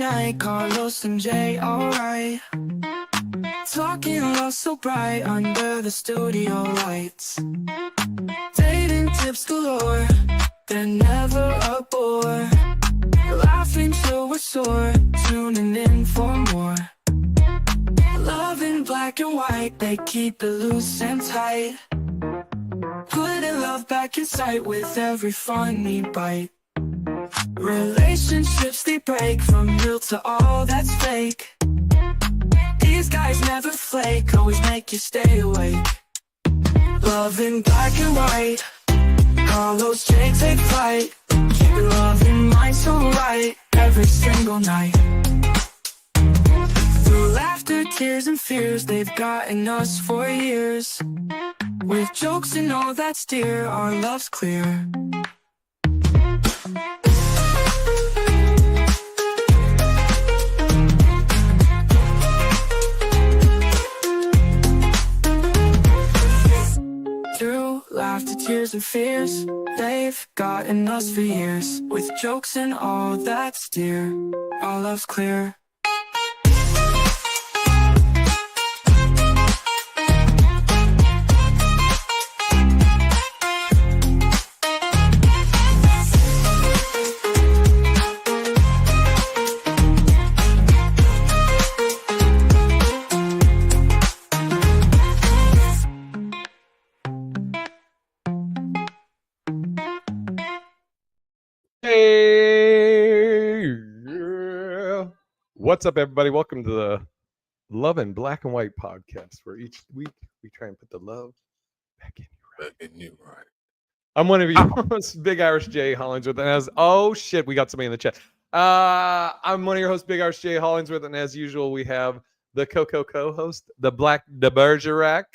night, Carlos and Jay, alright. Talking love so bright under the studio lights. Dating tips galore, they're never a bore. Laughing till we're sore, tuning in for more. Love in black and white, they keep it loose and tight. Putting love back in sight with every funny bite. Relationships they break, from real to all that's fake. These guys never flake, always make you stay awake. Love in black and white, Carlos J take flight. Keeping love in mind so right, every single night. Through laughter, tears and fears, they've gotten us for years. With jokes and all that's dear, our love's clear. Through laughter, tears and fears, they've gotten us for years. With jokes and all that's dear, our love's clear. Hey, what's up, everybody? Welcome to the Love in Black and White podcast, where each week we try and put the love back in you. Right? I'm one of you, hosts, Big Irish Jay Hollingsworth, and shit, we got somebody in the chat. I'm one of your hosts, Big Irish Jay Hollingsworth, and as usual, we have the co-host, the Black de Bergerac,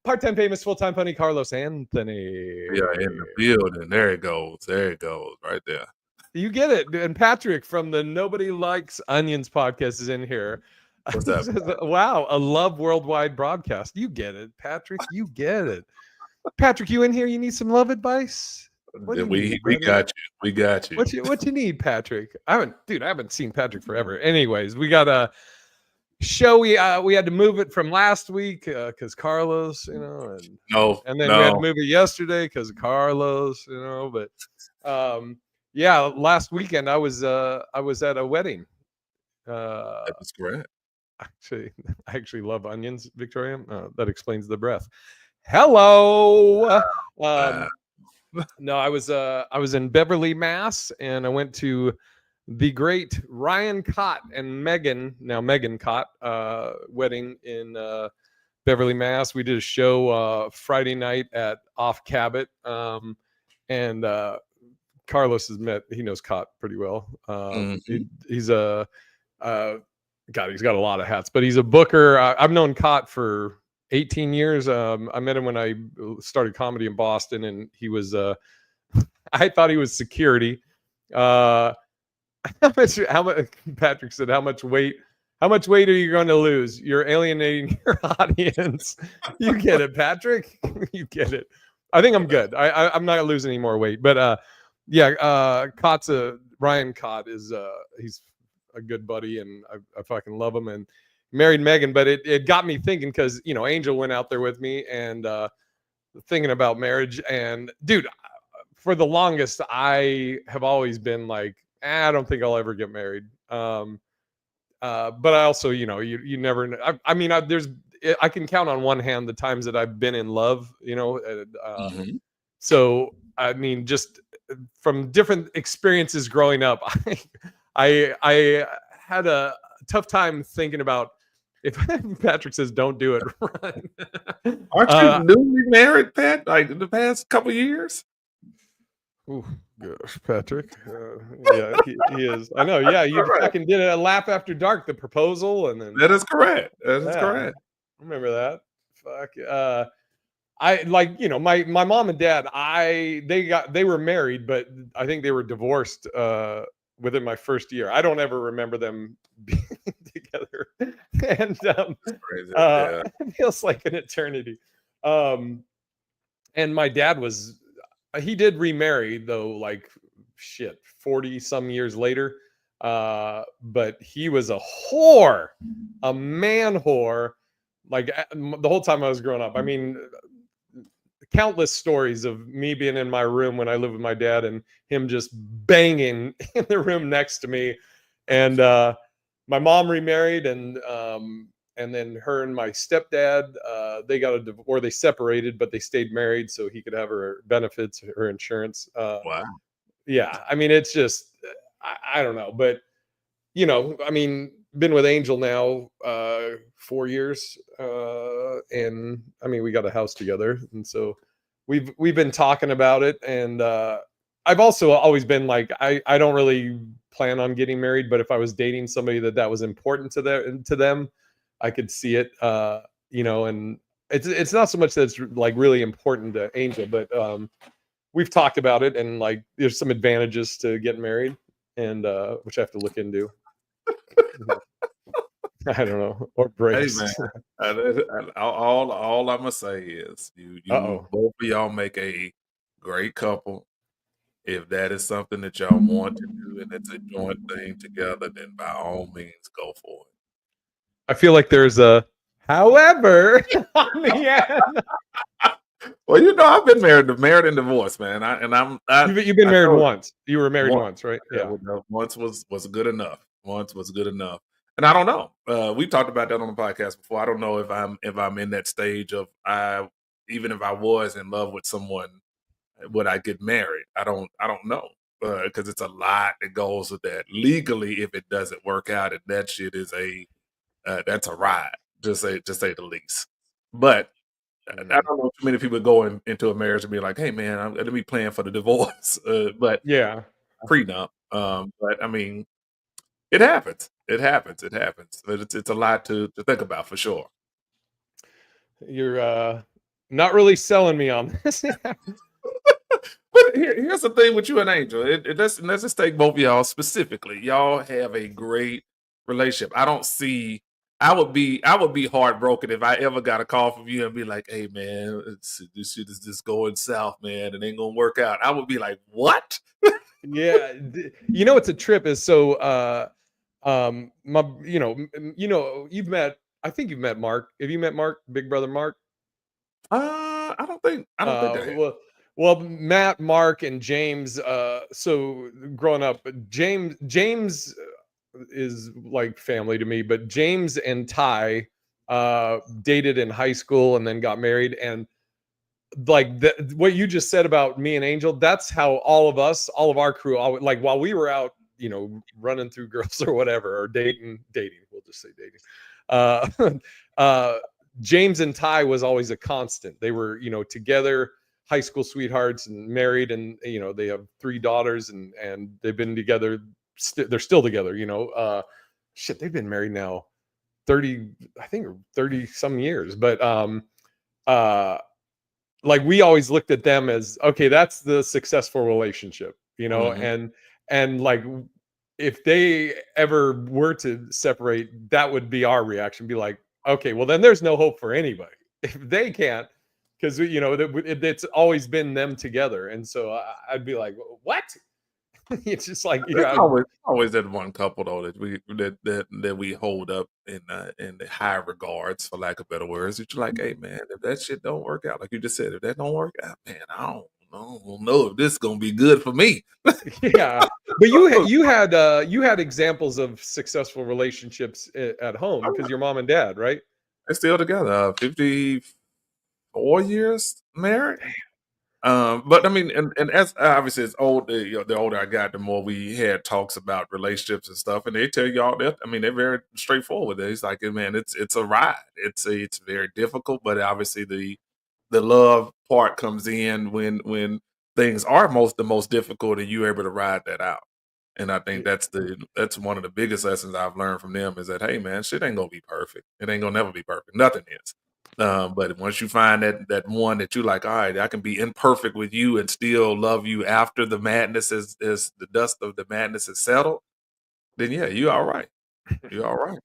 part-time famous, full-time pony, Carlos Anthony. Yeah, in the building. There it goes. Right there. You get it. And Patrick from the Nobody Likes Onions podcast is in here. What's that? Says, wow, a love worldwide broadcast. You get it, Patrick. You get it. Patrick, you in here? You need some love advice? We got you. We got you. What you need, Patrick? I haven't seen Patrick forever. Anyways, we got a show. We had to move it from last week because Carlos, and then we had to move it yesterday because of Carlos, but last weekend I was at a wedding. That's correct. I actually love onions, Victoria. That explains the breath. Hello. No, I was in Beverly, Mass, and I went to the great Ryan Cott and Megan Cott wedding in Beverly, Mass. We did a show Friday night at Off Cabot, and Carlos he knows Cott pretty well. He's got a lot of hats, but he's a booker. I've known Cott for 18 years. I met him when I started comedy in Boston, and he was I thought he was security. How much Patrick said, how much weight are you going to lose? You're alienating your audience. You get it, Patrick. You get it. I think I'm good. I'm not gonna lose any more weight, but Ryan Cott is he's a good buddy, and I fucking love him, and married Megan. But it got me thinking, because Angel went out there with me, and thinking about marriage. And dude, for the longest I have always been like, I don't think I'll ever get married. But I also, you never know. I can count on one hand the times that I've been in love, So, I mean, just from different experiences growing up, I had a tough time thinking about, if Patrick says don't do it, run. Aren't you newly married, Pat? Like in the past couple years? Ooh, gosh, Patrick. Yeah, he is. I know. Yeah, you fucking did a Laugh After Dark, the proposal, and then that is correct. Correct. Remember that? Fuck. My mom and dad. They were married, but I think they were divorced within my first year. I don't ever remember them being together, and it feels like an eternity. And my dad he did remarry, though, like 40 some years later. But he was a whore, a man whore. Like the whole time I was growing up. I mean, countless stories of me being in my room when I lived with my dad and him just banging in the room next to me. And my mom remarried, and then her and my stepdad, they got a divorce, or they separated, but they stayed married so he could have her benefits, her insurance. Wow. Yeah, I mean, it's just, I don't know, but I mean, been with Angel now 4 years, and I mean, we got a house together, and so we've been talking about it, and I've also always been like, I don't really plan on getting married, but if I was dating somebody that was important to them, I could see it, and it's not so much that it's like really important to Angel, but we've talked about it, and like there's some advantages to getting married, and which I have to look into. I don't know, or Hey breaks. man, all I'm gonna say is you Uh-oh. both of y'all make a great couple. If that is something that y'all want to do and it's a joint thing together, then by all means go for it. I feel like there's a however on the end. Well, I've been married and divorced, man. You've been I married told once. You were married once, once, right? yeah, Yeah. once was good enough. Once was good enough. And I don't know. We talked about that on the podcast before. I don't know if I'm in that stage of even if I was in love with someone, would I get married? I don't know. Because it's a lot that goes with that. Legally, if it doesn't work out, and that shit is that's a ride, just say the least. But I Mhm. don't know too many people going into a marriage and be like, "Hey, man, I'm gonna be playing for the divorce," but Yeah. prenup. But I mean, it happens. It happens. It happens. But it's a lot to think about for sure. You're not really selling me on this. But here's the thing with you and Angel. Let's just take both of y'all specifically. Y'all have a great relationship. I don't see. I would be heartbroken if I ever got a call from you and be like, "Hey man, this shit is just going south, man. It ain't gonna work out." I would be like, "What?" Yeah. It's a trip is so my you've met, I think you've met Mark. Have you met Mark, Big Brother Mark? I don't think I have. Well, Matt, Mark, and James. So growing up, James is like family to me, but James and Ty dated in high school and then got married, and like what you just said about me and Angel, that's how all of our crew, like while we were out, running through girls or whatever, or dating. We'll just say dating. Uh, uh, James and Ty was always a constant. They were, together, high school sweethearts, and married, and they have 3 daughters, and they've been together. They're still together. Shit, they've been married now 30, I think, 30 some years, but uh like we always looked at them as, okay, that's the successful relationship, Mhm. and like if they ever were to separate, that would be our reaction, be like, okay, well then there's no hope for anybody if they can't, because it's always been them together, and so I'd be like, what? It's just like, There's yeah. always that one couple though that we hold up in the high regards, for lack of better words. That you're like, hey man, if that shit don't work out, like you just said, if that don't work out, man, I don't know if this is gonna be good for me. Yeah, but you had examples of successful relationships at home because your mom and dad, right? They're still together, 54 years married. But I mean, and as obviously as the older I got, the more we had talks about relationships and stuff, and they tell y'all that. I mean, they're very straightforward. It's like, man, it's a ride. It's very difficult, but obviously the love part comes in when things are the most difficult, and you're able to ride that out. And I think that's one of the biggest lessons I've learned from them is that, hey man, shit ain't gonna be perfect. It ain't gonna never be perfect. Nothing is. But once you find that one that you like, all right, I can be imperfect with you and still love you after the madness is the dust of the madness is settled, then yeah, you all right. You're all right.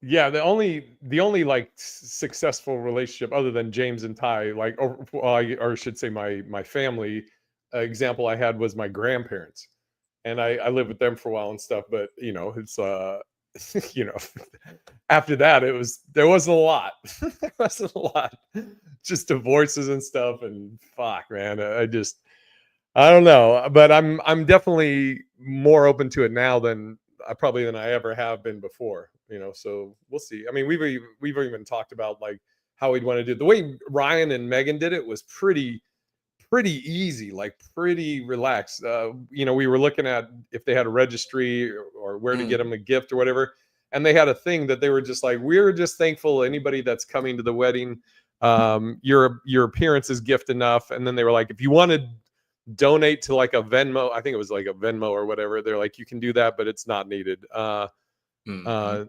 Yeah, the only like successful relationship other than James and Ty, like, or I should say my family example I had was my grandparents. and I lived with them for a while and stuff. But you know, it's you know, after that, there wasn't a lot. There wasn't a lot, just divorces and stuff, and fuck, man, I don't know, but I'm definitely more open to it now than I ever have been before. You know, so we'll see. I mean, we've even talked about like how we'd want to do it. The way Ryan and Megan did it was pretty easy, like pretty relaxed. You know, we were looking at if they had a registry or where to get them a gift or whatever, and they had a thing that they were just like, we're just thankful anybody that's coming to the wedding. Your appearance is gift enough. And then they were like, if you want to donate to like a Venmo, I think it was like a Venmo or whatever, they're like, you can do that, but it's not needed. Dilo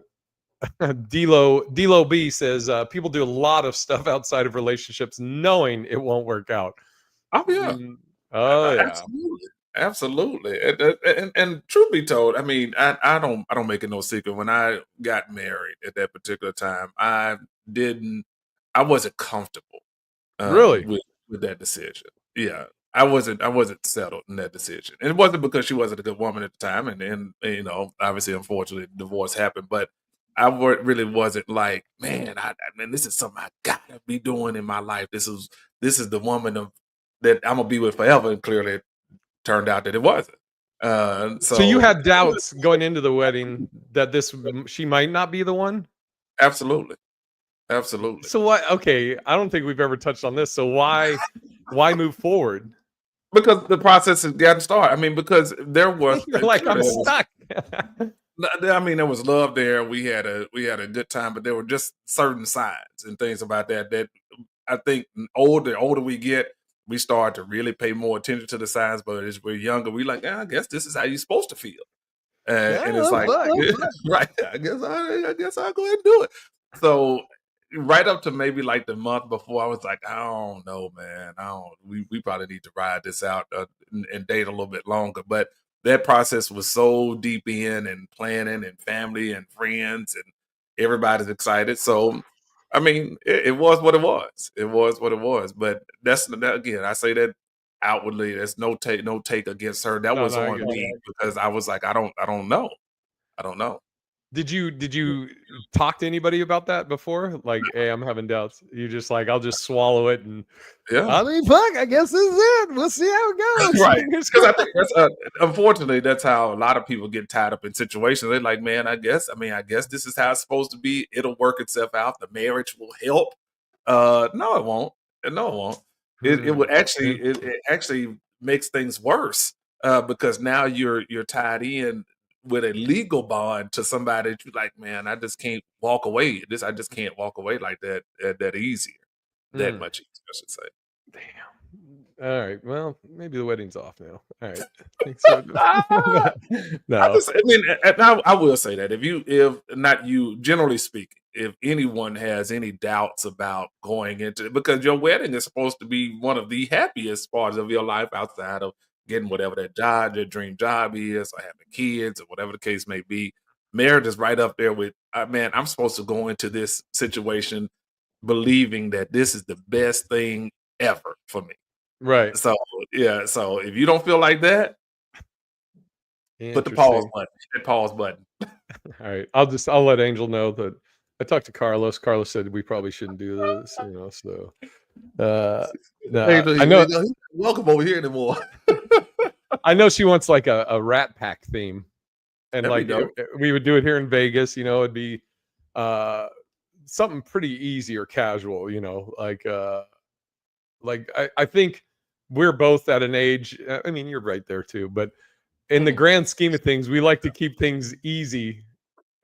B says people do a lot of stuff outside of relationships knowing it won't work out. Oh yeah. Oh yeah. Absolutely. And truth be told, I mean, I don't make it no secret. When I got married at that particular time, I wasn't comfortable Really? with that decision. Yeah. I wasn't settled in that decision. And it wasn't because she wasn't a good woman at the time, and you know, obviously, unfortunately, divorce happened. But really wasn't like, man, man, this is something I gotta be doing in my life. This is the woman that I'm gonna be with forever. And clearly, it turned out that it wasn't. So you had doubts going into the wedding that she might not be the one? Absolutely. Absolutely. So what? Okay, I don't think we've ever touched on this. So why move forward? Because the process has gotten started. I mean, because there was like I'm stuck. I mean, there was love there. We had a good time, but there were just certain signs and things about that I think older we get, we start to really pay more attention to the signs. But as we're younger, we like, I guess this is how you're supposed to feel. And it's like, right? I guess I'll go ahead and do it. So right up to maybe like the month before, I was like, I don't know, man. We probably need to ride this out and date a little bit longer. But that process was so deep in and planning and family and friends and everybody's excited. So, I mean, it was what it was. It was what it was. But again, I say that outwardly. There's no take against her. That was on me because I was like, I don't know. I don't know. Did you talk to anybody about that before? Like, hey, I'm having doubts. You just like, I'll just swallow it and I mean, fuck, I guess this is it. We'll see how it goes. Right. Because I think that's unfortunately that's how a lot of people get tied up in situations. They're like, man, I guess this is how it's supposed to be. It'll work itself out. The marriage will help. No, it won't. No, it won't. It would actually it actually makes things worse because now you're tied in with a legal bond to somebody that you're like, man, I just can't walk away. I just can't walk away like that easier. That much easier, I should say. Damn. All right. Well, maybe the wedding's off now. All right. No. I will say that if not you, generally speaking, if anyone has any doubts about going into it, because your wedding is supposed to be one of the happiest parts of your life outside of getting whatever that job, your dream job is, or having kids, or whatever the case may be. Marriage is right up there with, man, I'm supposed to go into this situation believing that this is the best thing ever for me. Right. So, yeah. So if you don't feel like that, put the pause button. Hit that pause button. All right. I'll let Angel know that I talked to Carlos. Carlos said we probably shouldn't do this, you know, so I know welcome over here anymore. I know she wants like a Rat Pack theme, and like we would do it here in Vegas. You know, it'd be something pretty easy or casual. You know, like I think we're both at an age. I mean, you're right there too, but in the grand scheme of things, we like to keep things easy.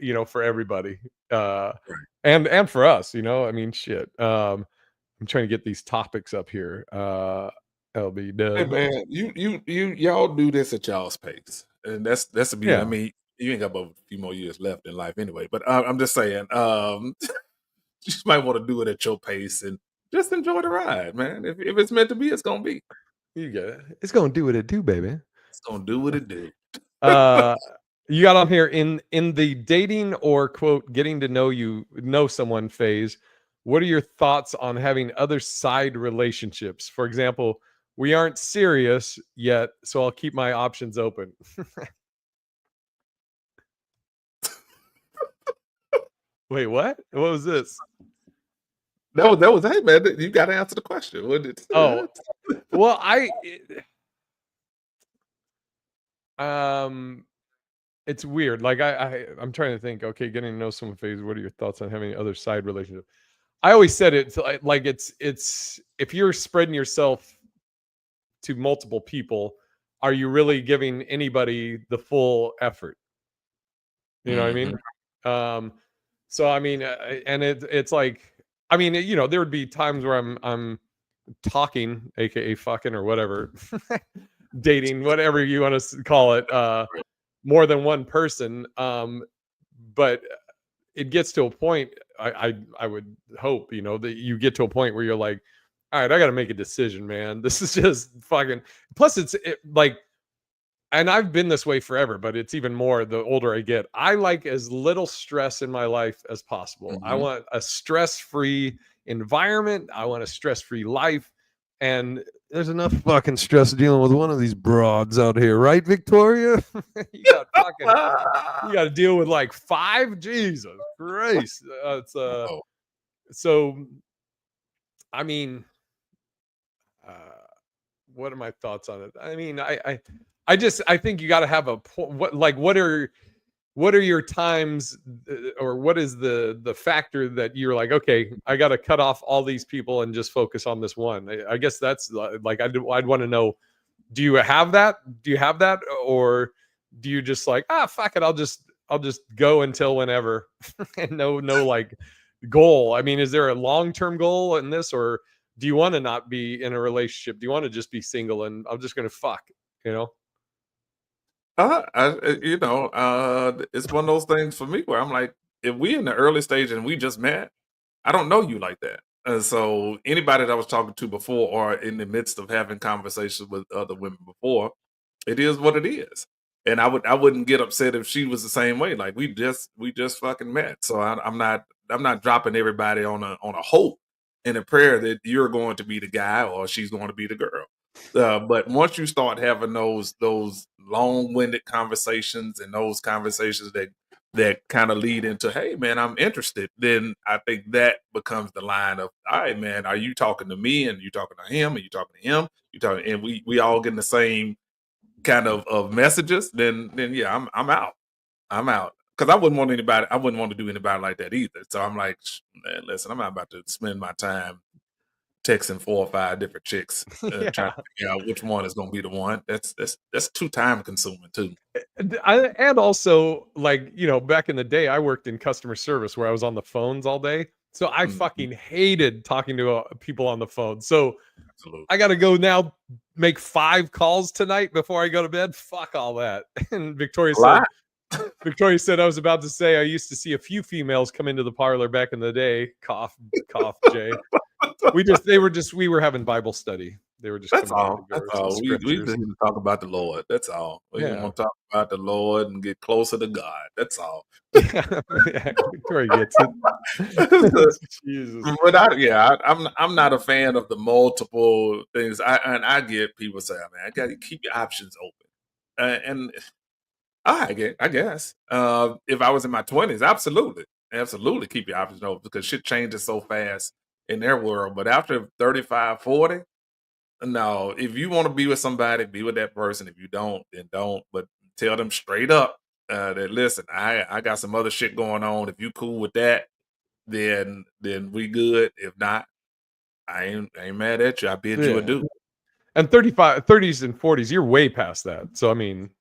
You know, for everybody, and for us. You know, I mean, shit. I'm trying to get these topics up here. LB done. Hey man, y'all do this at y'all's pace, and that's the beauty. Yeah. I mean, you ain't got but a few more years left in life anyway. But I'm just saying, you just might want to do it at your pace and just enjoy the ride, man. If it's meant to be, it's gonna be. You get it. It's gonna do what it do, baby. It's gonna do what it do. You got on here in the dating or quote getting to know someone phase. What are your thoughts on having other side relationships? For example, We aren't serious yet, so I'll keep my options open. Wait, what? What was this? That was hey man, you got to answer the question. What did Oh, well, it's weird. Like I'm trying to think. Okay, getting to know someone phase. What are your thoughts on having other side relationship? I always said it's like it's if you're spreading yourself to multiple people, are you really giving anybody the full effort? You know what I mean? So I mean, and it's like, I mean, you know, there would be times where I'm talking, aka fucking or whatever, dating, whatever you want to call it, more than one person. But it gets to a point. I would hope, you know, that you get to a point where you're like, all right, I got to make a decision, man. This is just fucking. Plus, like, and I've been this way forever, but it's even more the older I get. I like as little stress in my life as possible. I want a stress-free environment. I want a stress-free life. And there's enough fucking stress dealing with one of these broads out here, right, Victoria? you got to deal with like 5. Jesus Christ. So I mean, what are my thoughts on it? I mean, I think you got to have a what are your times, or what is the factor that you're like, okay, I got to cut off all these people and just focus on this one. I guess that's like I'd want to know, do you have that? Or do you just like, fuck it, I'll just go until whenever and no like goal? I mean, is there a long-term goal in this, or do you want to not be in a relationship? Do you want to just be single and I'm just gonna fuck, you know? It's one of those things for me where I'm like, if we in the early stage and we just met, I don't know you like that. And so anybody that I was talking to before or in the midst of having conversations with other women before, it is what it is. And I wouldn't get upset if she was the same way. Like we just fucking met. So I'm not dropping everybody on a hope and a prayer that you're going to be the guy or she's going to be the girl. But once you start having those long-winded conversations and those conversations that kind of lead into, hey man, I'm interested, then I think that becomes the line of, all right, man, are you talking to me and you talking to him and you talking to him? You talking, and we all getting the same kind of messages, then yeah, I'm out. I'm out. Because I wouldn't want to do anybody like that either. So I'm like, man, listen, I'm not about to spend my time texting 4 or 5 different chicks, trying to figure out which one is going to be the one. That's too time consuming too. And also, like, you know, back in the day, I worked in customer service where I was on the phones all day. So I fucking hated talking to people on the phone. So Absolutely. I got to go now make 5 calls tonight before I go to bed. Fuck all that. And Victoria said I was about to say I used to see a few females come into the parlor back in the day. Cough, Jay. We were having Bible study. They were just, that's all. That's all. We just need to talk about the Lord. That's all. We want to talk about the Lord and get closer to God. That's all. Yeah, Victoria gets it. Jesus. But I'm not a fan of the multiple things. I get people say, man, I got to keep your options open. And I guess if I was in my 20s, absolutely keep your options open, because shit changes so fast in their world. But after 35, 40, no, if you want to be with somebody, be with that person. If you don't, then don't. But tell them straight up that, listen, I got some other shit going on. If you cool with that, then we good. If not, I ain't mad at you. I bid you adieu. And 30s and 40s, you're way past that. So I mean,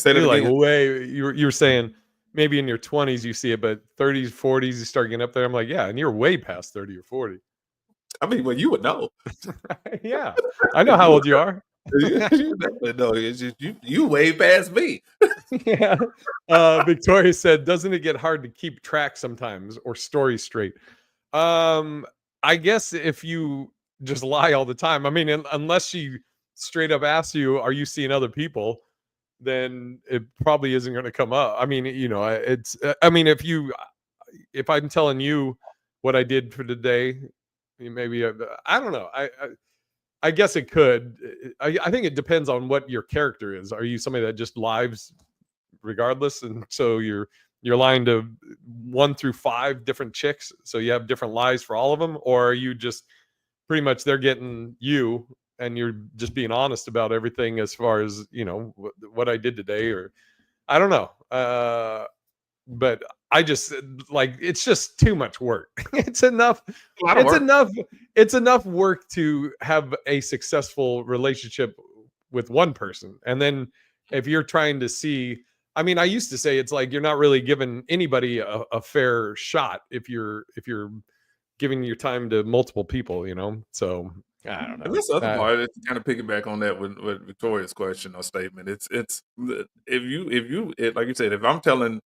you're saying maybe in your 20s you see it, but 30s, 40s you start getting up there. I'm like, yeah, and you're way past 30 or 40. I mean, well, you would know. Yeah, I know how old you are. You definitely know. It's just, you way past me. Yeah. Victoria said, doesn't it get hard to keep track sometimes or stories straight? I guess if you just lie all the time. I mean, unless she straight up asks you, are you seeing other people? Then it probably isn't going to come up. I mean, you know, I mean, if I'm telling you what I did for the day, maybe I don't know. I guess it could. I think it depends on what your character is. Are you somebody that just lives regardless, and so you're lying to 1 through 5 different chicks, so you have different lies for all of them, or are you just pretty much they're getting you and you're just being honest about everything as far as what I did today, or I don't know. But I just like it's just too much work. It's enough. A lot of It's work. enough. It's enough work to have a successful relationship with one person, and then if you're trying to see, I mean, I used to say it's like you're not really giving anybody a fair shot if you're giving your time to multiple people, So I don't know. And that's the other part. To kind of piggyback on that with Victoria's question or statement. It's if you like you said, if I'm telling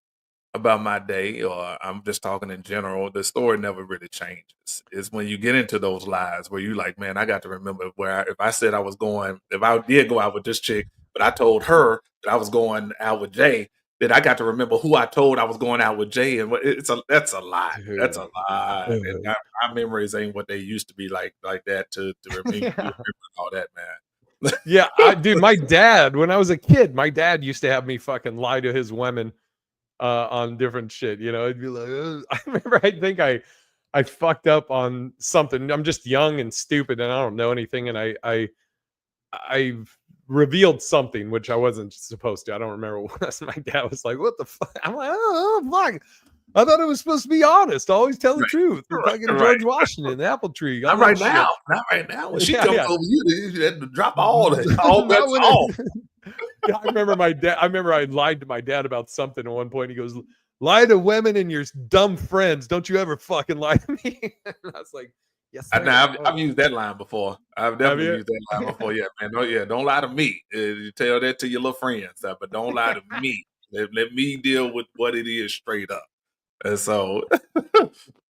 about my day or I'm just talking in general, the story never really changes. It's when you get into those lies where you like, man, I got to remember if I said I was going, if I did go out with this chick, but I told her that I was going out with Jay, then I got to remember who I told I was going out with Jay, and that's a lie. That's a lie. And our memories ain't what they used to be like that to remember, remember all that, man. Yeah, dude, my dad, when I was a kid, my dad used to have me fucking lie to his women on different shit. It'd be like, I remember, I think I fucked up on something. I'm just young and stupid, and I don't know anything, and I revealed something which I wasn't supposed to. I don't remember what it was. My dad was like, "What the fuck?" I'm like, "Oh, fuck! I thought it was supposed to be honest. Always tell the truth." Fucking George Washington, the apple tree. Not right now. Not right now. When she comes over you had to drop all bets off. Yeah, I remember my dad. I remember I lied to my dad about something at one point. He goes, "Lie to women and your dumb friends. Don't you ever fucking lie to me." And I was like, "Yes, sir." I've used that line before. I've definitely used that line before. Yeah, man. Don't lie to me. You tell that to your little friends, but don't lie to me. Let me deal with what it is straight up. And so,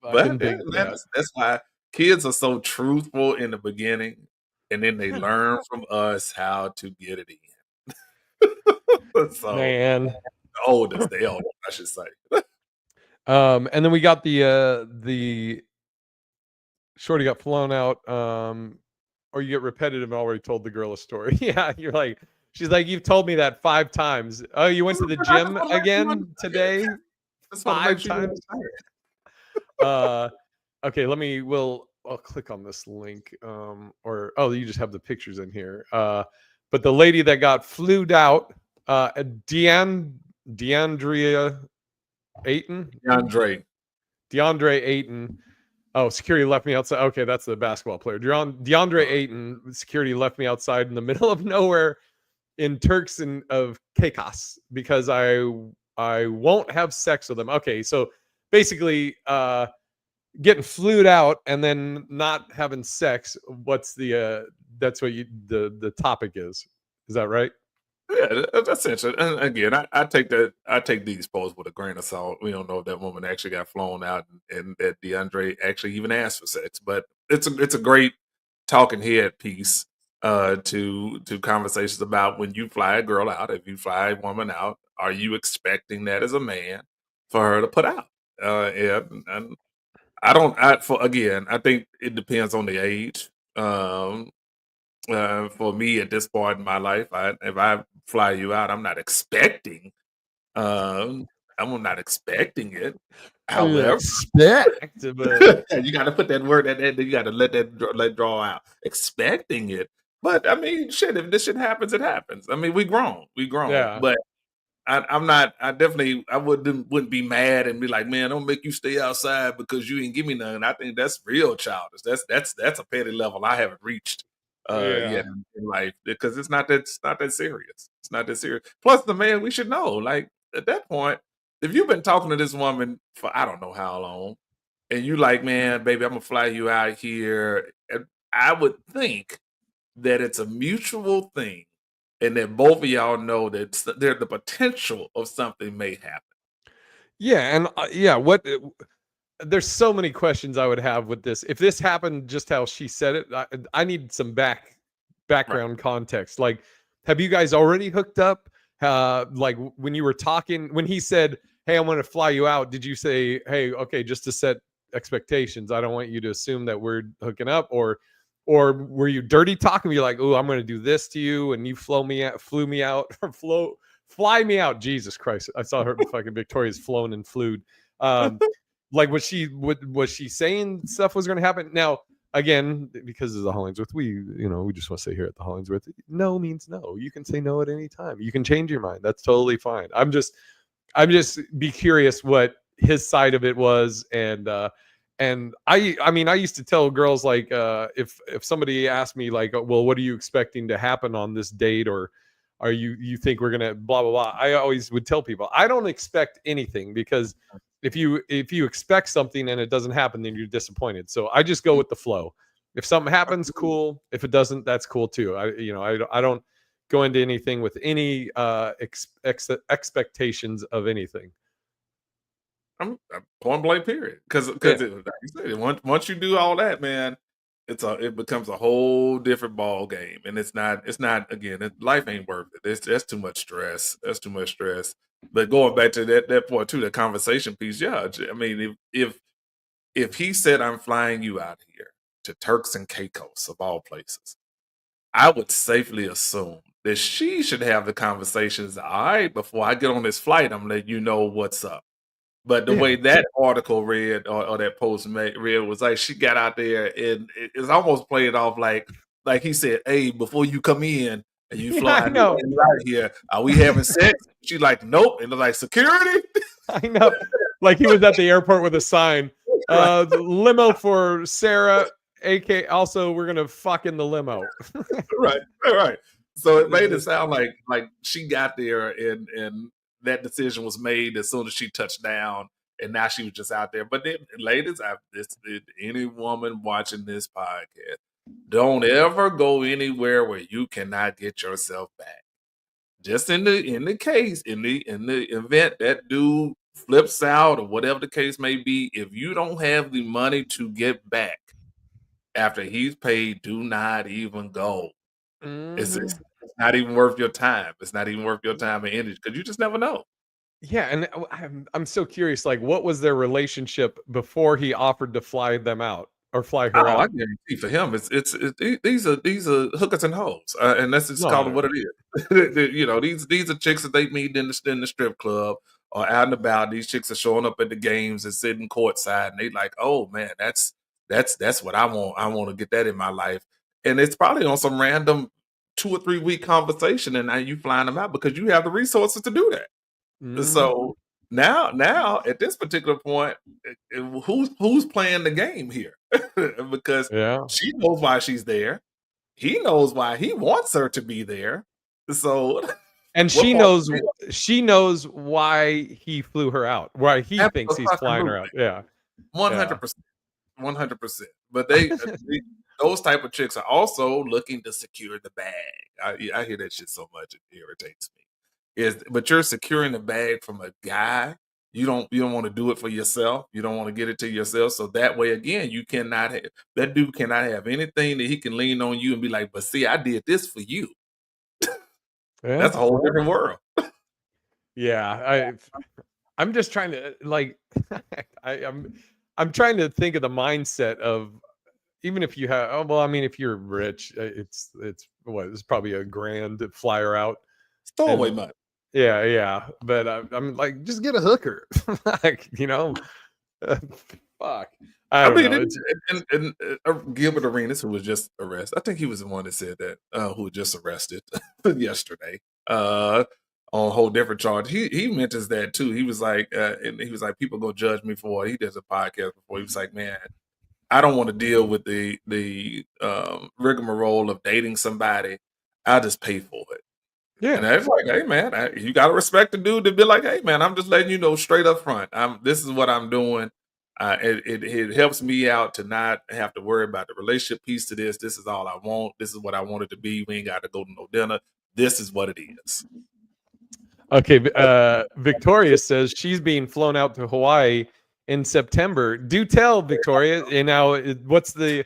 but that's why kids are so truthful in the beginning, and then they learn from us how to get it in. So, Man, the oldest, I should say. And then we got the shorty got flown out. Or you get repetitive and already told the girl a story. Yeah, you're like, she's like, you've told me that 5 times. Oh, you went to the gym again today? 5 times. Okay, I'll click on this link. You just have the pictures in here. But the lady that got flued out, DeAndrea Ayton. DeAndre Ayton. Oh, security left me outside. Okay, that's the basketball player. DeAndre Ayton, security left me outside in the middle of nowhere in Turks and of Caicos because I won't have sex with them. Okay, so basically getting flued out and then not having sex. What's that's what the topic is. Is that right? Yeah, that's interesting. And again, I take these posts with a grain of salt. We don't know if that woman actually got flown out and that DeAndre actually even asked for sex, but it's a great talking head piece to conversations about when you fly a girl out, if you fly a woman out, are you expecting that as a man for her to put out? And I think it depends on the age. For me at this point in my life, if I fly you out, I'm not expecting. I'm not expecting it. However, you got to put that word you got to let draw out. Expecting it, but I mean, shit. If this shit happens, it happens. I mean, we grown. Yeah. But I'm not. I wouldn't be mad and be like, man, don't make you stay outside because you didn't give me none. I think that's real childish. That's a petty level I haven't reached. Yet in life because it's not that serious. It's not that serious. Plus, the man, we should know. Like at that point, if you've been talking to this woman for I don't know how long, and you like, man, baby, I'm gonna fly you out here, and I would think that it's a mutual thing, and that both of y'all know that there's the potential of something may happen. Yeah, and what? There's so many questions I would have with this. If this happened just how she said it, I need some background context. Like, have you guys already hooked up? Like when you were talking, when he said, "Hey, I want to fly you out," did you say, "Hey, okay, just to set expectations, I don't want you to assume that we're hooking up," or or were you dirty talking? You're like, oh, I'm going to do this to you, and you flew me out, or fly me out. Jesus Christ! I saw her fucking Victoria's flown and flued. Like was she saying stuff was going to happen? Now again, because of the Hollingsworth, we just want to say here at the Hollingsworth, no means no. You can say no at any time. You can change your mind. That's totally fine. I'm just be curious what his side of it was, and I mean I used to tell girls like if somebody asked me like, well, what are you expecting to happen on this date, or are you think we're gonna blah blah blah, I always would tell people I don't expect anything, because if you expect something and it doesn't happen, then you're disappointed. So I just go with the flow. If something happens, cool. If it doesn't, that's cool too. I don't go into anything with any expectations of anything. I'm point blank period. Because like you said, once you do all that, man, it becomes a whole different ball game, and it's not again. Life ain't worth it. That's too much stress. That's too much stress. But going back to that point too, the conversation piece. Yeah, I mean, if he said I'm flying you out here to Turks and Caicos of all places, I would safely assume that she should have the conversations. All right, before I get on this flight, I'm letting you know what's up. But the way that article read or that post read was like she got out there and it's almost played off like he said, "Hey, before you come in and you fly out here, are we having sex?" She's like, "Nope," and they're like, "Security." I know, like he was at the airport with a sign, limo for Sarah. AK, also we're gonna fuck in the limo. right. So it made it sound like she got there and that decision was made as soon as she touched down, and now she was just out there. But then, ladies, any woman watching this podcast, don't ever go anywhere where you cannot get yourself back. Just in the event that dude flips out or whatever the case may be, if you don't have the money to get back after he's paid, do not even go. It's not even worth your time. It's not even worth your time and energy, because you just never know. Yeah, and I'm so curious. Like, what was their relationship before he offered to fly them out or fly her out? I guarantee for him, these are hookers and hoes, and that's just called it what it is. These are chicks that they meet in the strip club or out and about. These chicks are showing up at the games and sitting courtside, and they like, oh man, that's what I want. I want to get that in my life, and it's probably on some random 2 or 3 week conversation, and now you flying them out because you have the resources to do that. So now at this particular point, who's playing the game here? Because she knows why she's there. He knows why he wants her to be there. So, and she knows why he flew her out. Why he thinks he's flying her out. Yeah, 100%, 100%. But those type of chicks are also looking to secure the bag. I hear that shit so much, it irritates me. But you're securing the bag from a guy. You don't want to do it for yourself. You don't want to get it to yourself. So that way, again, that dude cannot have anything that he can lean on you and be like, but see, I did this for you. That's a whole different world. Yeah, I'm just trying to like, I'm trying to think of the mindset of, even if you have, if you're rich, it's probably $1,000 to fly her out. Stowaway money. Yeah. But I'm like, just get a hooker. Like, fuck. I mean, Gilbert Arenas, who was just arrested, I think he was the one that said that, who was just arrested yesterday on a whole different charge. He mentions that too. He was like, people gonna judge me for it. He does a podcast before. He was like, man, I don't want to deal with the rigmarole of dating somebody. I'll just pay for it. Yeah, and it's like, hey man, you gotta respect the dude to be like, hey man, I'm just letting you know straight up front. This is what I'm doing. It helps me out to not have to worry about the relationship piece to this. This is all I want. This is what I want it to be. We ain't got to go to no dinner. This is what it is. Okay, Victoria says she's being flown out to Hawaii in September. Do tell, Victoria. And now, what's the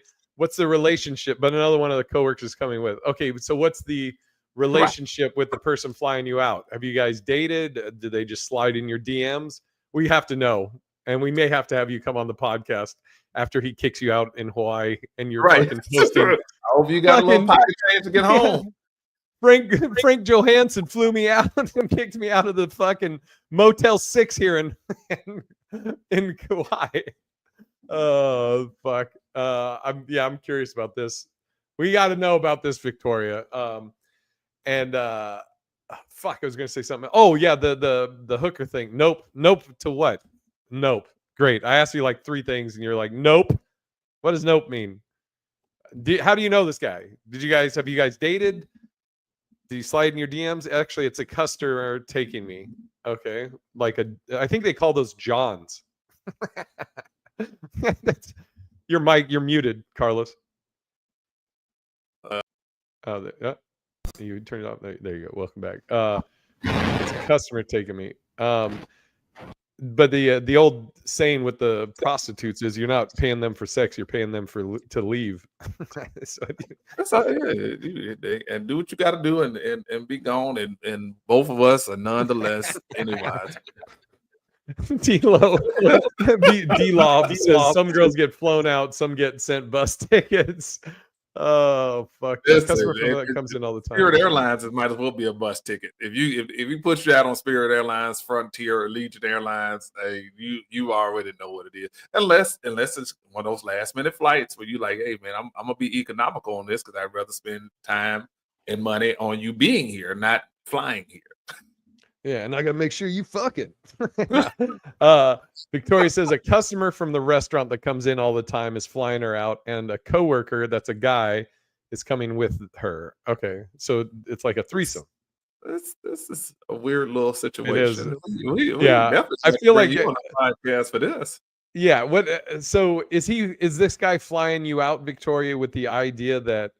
relationship? But another one of the coworkers is coming with. Okay, so what's the relationship with the person flying you out? Have you guys dated? Did they just slide in your DMs? We have to know, and we may have to have you come on the podcast after he kicks you out in Hawaii and you're fucking posting hope you got a little Fucking- pocket change to get home. Frank Johansson flew me out and kicked me out of the fucking Motel 6 here in Kauai. Oh fuck. I'm curious about this. We got to know about this, Victoria. Fuck, I was gonna say something. Oh yeah, the hooker thing. Nope to what? Nope. Great. I asked you like 3 things and you're like, nope. What does nope mean? How do you know this guy? Have you guys dated? Did you slide in your DMs? Actually, it's a customer taking me. Okay. I think they call those Johns. Your mic, you're muted, Carlos. You turned it off. There you go. Welcome back. It's a customer taking me. But the old saying with the prostitutes is you're not paying them for sex, you're paying them to leave. So, That's all, and do what you got to do and be gone. And both of us are nonetheless anyways. D-Lo says some girls get flown out, some get sent bus tickets. Oh fuck! That customer that comes in all the time. Spirit Airlines, it might as well be a bus ticket. If you put you out on Spirit Airlines, Frontier, or Legion Airlines, you already know what it is. Unless it's one of those last minute flights where you like, hey man, I'm gonna be economical on this because I'd rather spend time and money on you being here, not flying here. Yeah, and I gotta make sure you fucking. Victoria says a customer from the restaurant that comes in all the time is flying her out, and a coworker that's a guy is coming with her. Okay, so it's like a threesome. This is a weird little situation. It is. We Yeah, I feel like you on a podcast for this. Yeah. What? So is this guy flying you out, Victoria, with the idea that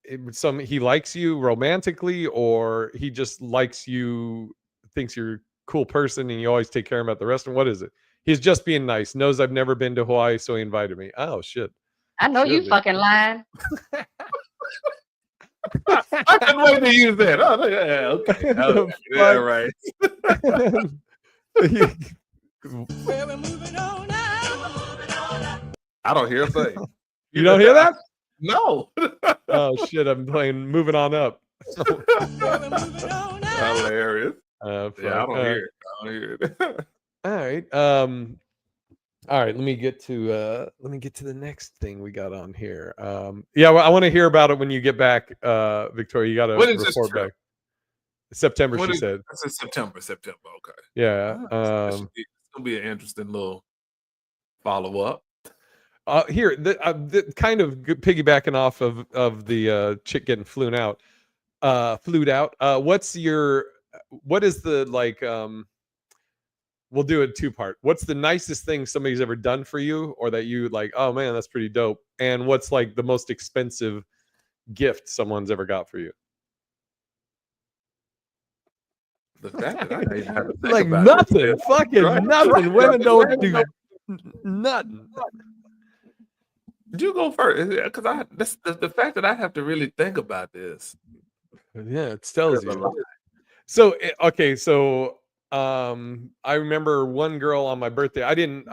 he likes you romantically, or he just likes you? Thinks you're a cool person and you always take care of him at the restaurant? What is it? He's just being nice, knows I've never been to Hawaii, so he invited me. Oh shit. I know you fucking lying. I couldn't wait to use that. Oh, yeah, okay. Yeah, right. Where we're moving on now. I don't hear a thing. You don't hear that? No. Oh shit, I'm playing Moving On Up. Where we're moving on now. Hilarious. Yeah, I don't hear it. I don't hear it. All right. All right, let me get to the next thing we got on here. Well, I want to hear about it when you get back, Victoria. You got to report back. September, she said. That's September. Okay. Yeah. It's gonna be an interesting little follow up. Here, the kind of piggybacking off of the chick getting flued out. What is the like? We'll do it 2-part. What's the nicest thing somebody's ever done for you, or that you like? Oh man, that's pretty dope. And what's like the most expensive gift someone's ever got for you? The fact that I even have to think Like about nothing, it. fucking Right, nothing. right, Women right, don't right, do right. nothing. You go first, because that's the fact that I have to really think about this. Yeah, it tells There's a you. lot. So okay, so I remember one girl on my birthday. I did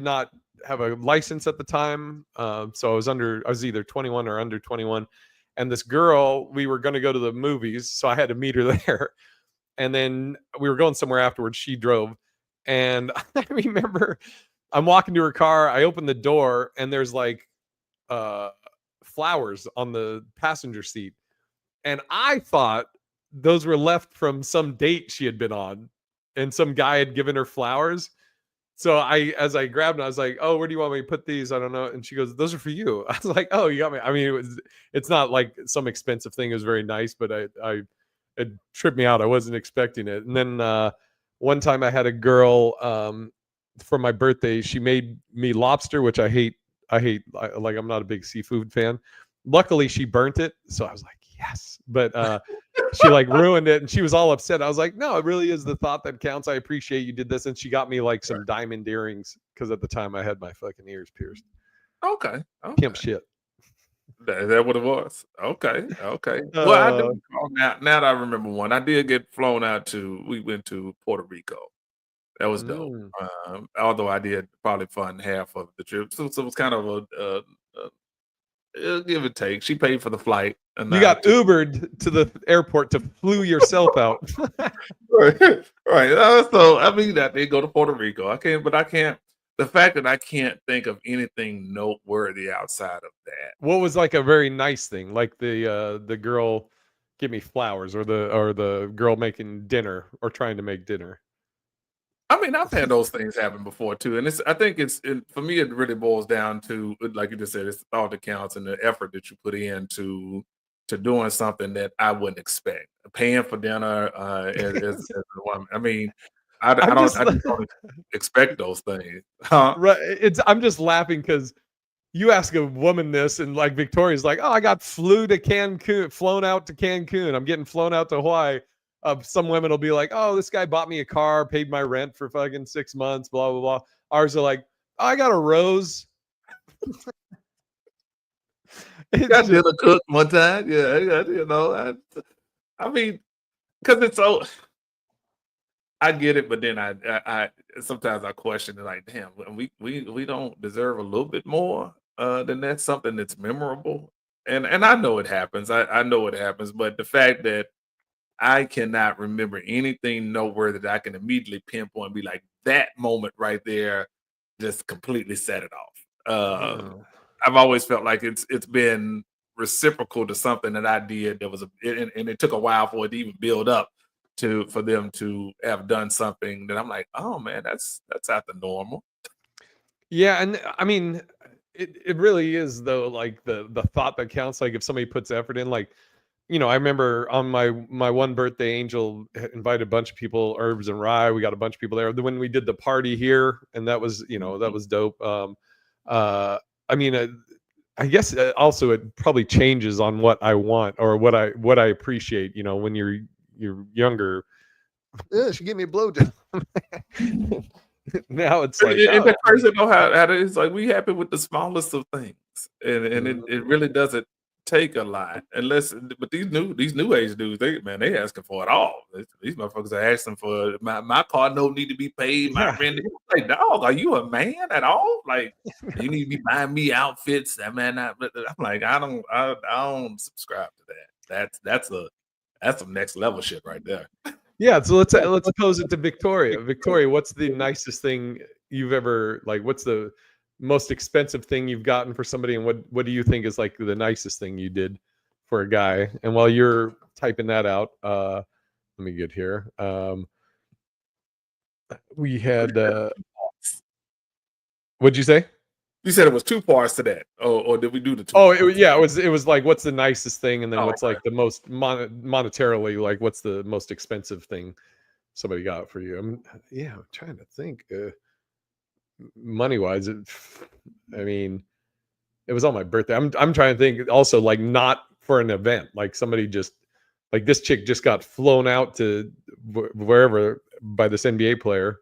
not have a license at the time, so I was either 21 or under 21. And this girl, we were going to go to the movies, so I had to meet her there. And then we were going somewhere afterwards. She drove, and I remember I'm walking to her car. I open the door, and there's like flowers on the passenger seat, and I thought those were left from some date she had been on, and some guy had given her flowers. So as I grabbed them, I was like, "Oh, where do you want me to put these? I don't know." And she goes, "Those are for you." I was like, "Oh, you got me." I mean, it's not like some expensive thing. It was very nice, but it tripped me out. I wasn't expecting it. And then one time I had a girl for my birthday. She made me lobster, which I hate. Like, I'm not a big seafood fan. Luckily, she burnt it, so I was like, yes. But she like ruined it, and she was all upset. I was like, no, it really is the thought that counts. I appreciate you did this. And she got me like some diamond earrings, because at the time I had my fucking ears pierced. Okay. Pimp shit. Is that what it was? Okay. Well, I do. Now that I remember one, I did get flown out we went to Puerto Rico. That was dope. Mm. Although I did probably fund half of the trip, so it was kind of give and take. She paid for the flight, and You got Ubered to the airport to flew yourself out. right, right. So I mean that they go to Puerto Rico. I can't. The fact that I can't think of anything noteworthy outside of that. What was like a very nice thing, like the girl give me flowers, or the girl making dinner or trying to make dinner? I mean, I've had those things happen before too, and I think for me, it really boils down to, like you just said, it's the thought that counts and the effort that you put into to doing something that I wouldn't expect. Paying for dinner is the one. I mean, I'm just I just don't expect those things. Huh? right. I'm just laughing because you ask a woman this, and like Victoria's like, "Oh, I got flown out to Cancun. I'm getting flown out to Hawaii." Some women will be like, "Oh, this guy bought me a car, paid my rent for fucking 6 months, blah blah blah." Ours are like, oh, "I got a rose." Got dinner cooked one time. Yeah, I mean, because it's so. I get it, but then I sometimes I question it, like, damn, we don't deserve a little bit more than that, something that's memorable. And I know it happens. I know it happens, but the fact that I cannot remember anything noteworthy that I can immediately pinpoint and be like, that moment right there just completely set it off. I've always felt like it's been reciprocal to something that I did that was and it took a while for it to even build up for them to have done something that I'm like, oh man, that's out the normal. Yeah, and I mean, it really is though. Like the thought that counts. Like if somebody puts effort in, like I remember on my one birthday, Angel invited a bunch of people, Herbs and Rye. We got a bunch of people there when we did the party here, and that was that was dope. I mean, I guess also it probably changes on what I want or what I appreciate. When you're younger, she gave me a blowjob. Now it's like, and that person know how it's like, we happy with the smallest of things, and it really doesn't take a lot unless. But these new age dudes, they asking for it all. These motherfuckers are asking for my car note need to be paid. My rent. Like, dog, are you a man at all? Like, you need to be buying me outfits. That man, I'm like, I don't subscribe to that. That's some next level shit right there. Yeah, so let's pose it to Victoria. Victoria, what's the nicest thing you've ever, like, what's the most expensive thing you've gotten for somebody, and what do you think is like the nicest thing you did for a guy? And while you're typing that out, let me get here. We had what'd you say? You said it was 2 parts to that, or did we do the 2? Oh, it was like, what's the nicest thing, and then what's okay. like the most monetarily, like what's the most expensive thing somebody got for you? I'm trying to think. Money wise, I mean, it was on my birthday. I'm trying to think also, like, not for an event, like somebody just like this chick just got flown out to wherever by this NBA player.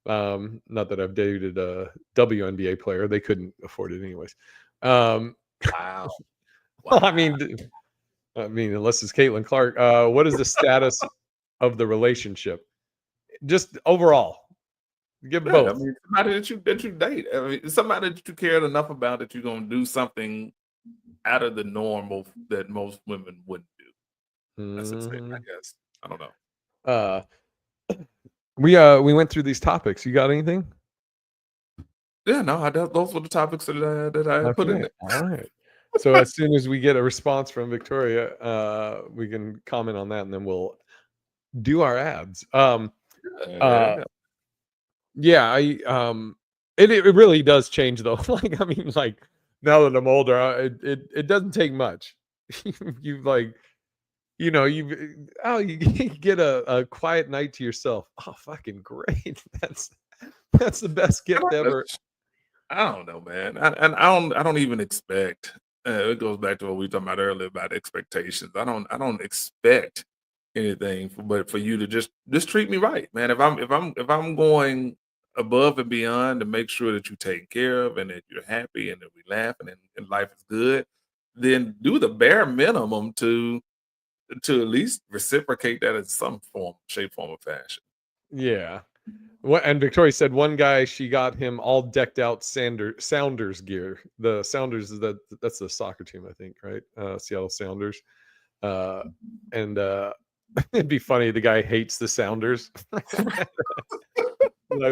Not that I've dated a WNBA player; they couldn't afford it anyways. Wow. Well, I mean, unless it's Caitlin Clark. What is the status of the relationship? Just overall, give Yeah, both. I mean, somebody that you date. I mean, somebody that you cared enough about that you're gonna do something out of the normal that most women wouldn't do. That's it, I guess. I don't know. We went through these topics. You got anything? Yeah, no, those were the topics that I put in there. All right. So as soon as we get a response from Victoria, we can comment on that, and then we'll do our ads. Yeah, it really does change though. Like, I mean, like, now that I'm older, it doesn't take much. You like, you get a quiet night to yourself. Oh, fucking great. That's the best gift ever. I don't know, man. I don't even expect. It goes back to what we were talking about earlier about expectations. I don't expect anything, but for you to just treat me right, man. If I'm going above and beyond to make sure that you're taken care of and that you're happy and that we laughing and life is good, then do the bare minimum to at least reciprocate that in some form, shape, form, or fashion. Yeah. And Victoria said one guy, she got him all decked out Sounders gear. The Sounders is that's the soccer team, I think, right? Seattle Sounders. And it'd be funny. The guy hates the Sounders. Like,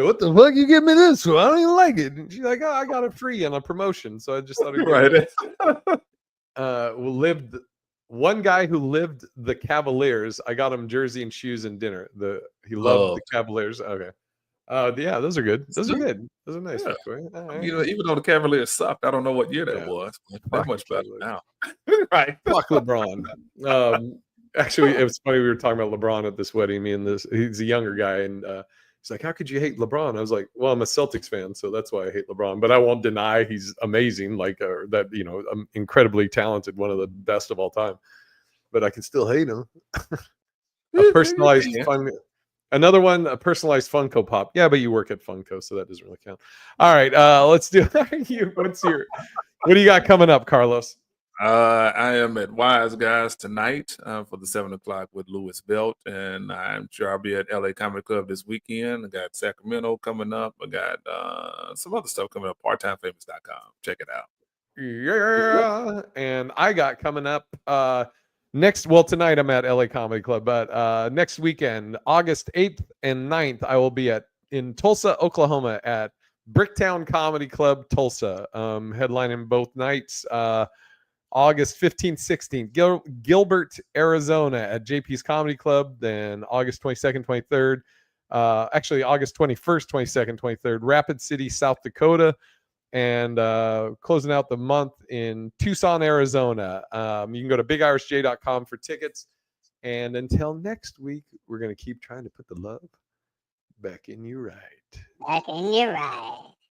what the fuck you give me this for? I don't even like it. And she's like, oh, I got it free on a promotion, so I just thought it'd lived. One guy who lived the Cavaliers, I got him jersey and shoes and dinner. He loved the Cavaliers. Okay. Yeah, those are good. Those are good. Those are nice. Yeah. Right. You know, even though the Cavaliers sucked, I don't know what year that was. But they're much better now. Right. Fuck LeBron. Actually, it was funny. We were talking about LeBron at this wedding. He's a younger guy, and he's like, "How could you hate LeBron?" I was like, "Well, I'm a Celtics fan, so that's why I hate LeBron. But I won't deny he's amazing, that incredibly talented, one of the best of all time. But I can still hate him." A personalized fun. Another one, a personalized Funko Pop. Yeah, but you work at Funko, so that doesn't really count. All right, let's do. What do you got coming up, Carlos? I am at Wise Guys tonight for the 7 o'clock with Louis Belt, and I'm sure I'll be at LA Comedy Club this weekend. I got Sacramento coming up. I got some other stuff coming up. PartTimeFamous.com. Check it out. Yeah, and I got coming up tonight I'm at LA Comedy Club, but next weekend, August 8th and 9th, I will be in Tulsa, Oklahoma at Bricktown Comedy Club, Tulsa, headlining both nights. August 15th, 16th, Gilbert, Arizona at JP's Comedy Club. Then August 22nd, 23rd, actually August 21st, 22nd, 23rd, Rapid City, South Dakota. And closing out the month in Tucson, Arizona. You can go to bigirishj.com for tickets. And until next week, we're going to keep trying to put the love back in you right. Back in your right.